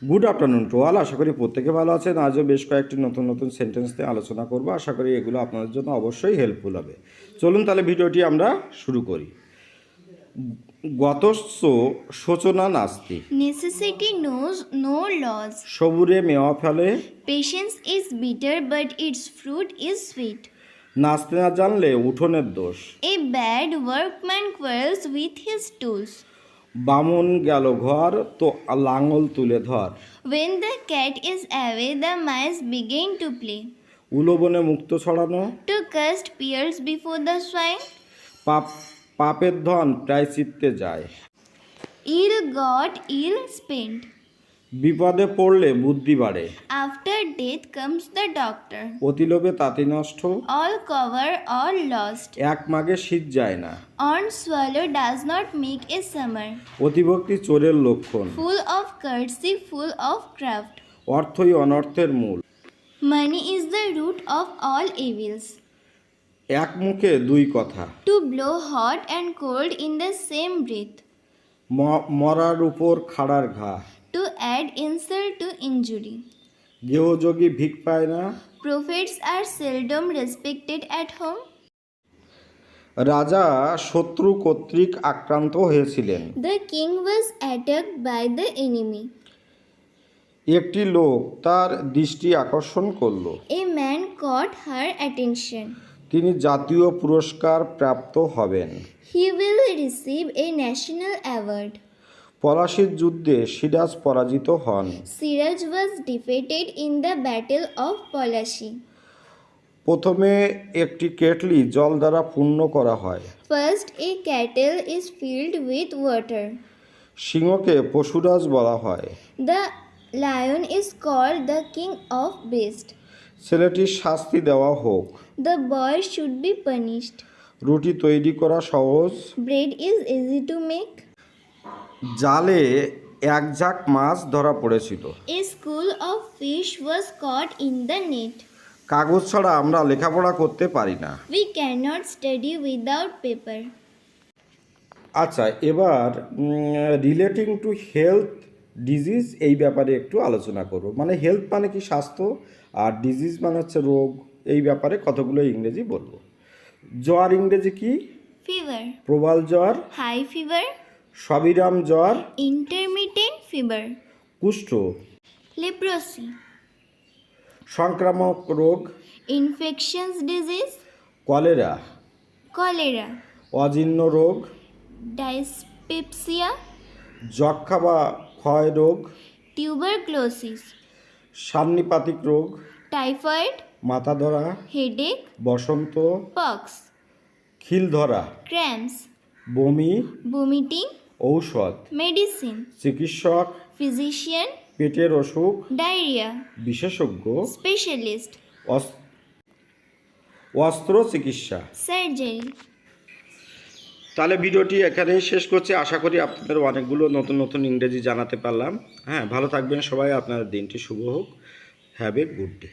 Good afternoon to all. আশা করি প্রত্যেকে ভালো আছেন। আজও বেশ কয়েকটি নতুন নতুন সেন্টেন্স নিয়ে আলোচনা করব। আশা করি এগুলো আপনাদের জন্য অবশ্যই হেল্পফুল হবে। চলুন তাহলে ভিডিওটি আমরা শুরু করি। গতস্য শোচনা নাস্তি। Necessity knows no laws. সবুরে মেওয়া ফলে। Patience is bitter, but its fruit is sweet. নাচতে না জানলে উঠোনের দোষ। A bad workman quarrels with his tools. বামন গেল ঘর তো লাঙল তুলে ধর। When the cat is away, the mice begin to play. উলোবনে মুক্ত ছড়ানো। To cast pears before the swine. পাপের ধন প্রায় চিত্তে যায়। Ill got, ill spent. বিপদে পড়লে বুদ্ধি বাড়ে। After death comes the doctor. অতিলোভে তাঁতি নষ্ট। All cover, all lost. এক মাঘে শীত যায় না। On swallow does not make a summer. অতিভক্তি চোরের লক্ষণ। Full of courtesy, full of craft. অর্থই অনর্থের মূল। Money is the root of all evils. এক মুখে দুই কথা। To blow hot and cold in the same breath. মরার উপর খাড়ার ঘা। To add insult to injury. গেহযোগী ভিক পায় না। Prophets are seldom respected at home. রাজা শত্রু কর্তৃক আক্রান্ত হয়েছিলেন। The king was attacked by the enemy. একটি লোক তার দৃষ্টি আকর্ষণ করল। A man caught her attention. তিনি জাতীয় পুরস্কার প্রাপ্ত হবেন। He will receive a national award. পলাশীর যুদ্ধে সিরাজ পরাজিত হন। Siraj was defeated in the battle of Polashi. প্রথমে একটি কেটলি জল দ্বারা পূর্ণ করা হয়। First, a kettle is filled with water. সিংহকে পশুরাজ বলা হয়। The lion is called the king of beasts. ছেলেটির শাস্তি দেওয়া হোক। The boy should be punished. রুটি তৈরি করা সহজ। Bread is easy to make. জালে এক ঝাঁক মাছ ধরা পড়েছিল। A school of fish was caught in the net. কাগজ ছাড়া আমরা লেখাপড়া করতে পারি না। We cannot study without paper. আচ্ছা, এবার রিলেটিং টু হেলথ ডিজিজ এই ব্যাপারে একটু আলোচনা করব। মানে হেলথ মানে কি স্বাস্থ্য, আর ডিজিজ মানে হচ্ছে রোগ। এই ব্যাপারে কতগুলো ইংরেজি বলবো। জ্বর ইংরেজি কি? Fever. প্রবাল জ্বর। High fever. সবিরাম জ্বর। Intermittent fever. কুষ্ঠ। Leprosy. সংক্রামক রোগ। Infectious disease. কলেরা। Cholera. অজীর্ণ রোগ। Dyspepsia. যক্ষা বা ক্ষয় রোগ। Tuberculosis. সান্নিপাতিক রোগ। Typhoid. মাথা ধরা। Headache. বসন্ত। Pox. খিল ধরা। Cramps. বমি। Vomiting. ঔষধ। Medicine. চিকিৎসক। Physician. পেটের অসুখ। Diarrhea. বিশেষজ্ঞ। Specialist. অস্ত্র চিকিৎসা। Surgery. তাহলে ভিডিওটি এখানেই শেষ করছি। আশা করি আপনাদের অনেকগুলো নতুন নতুন ইংরেজি জানাতে পারলাম। হ্যাঁ, ভালো থাকবেন সবাই। আপনার দিনটি শুভ হোক। Have a good day.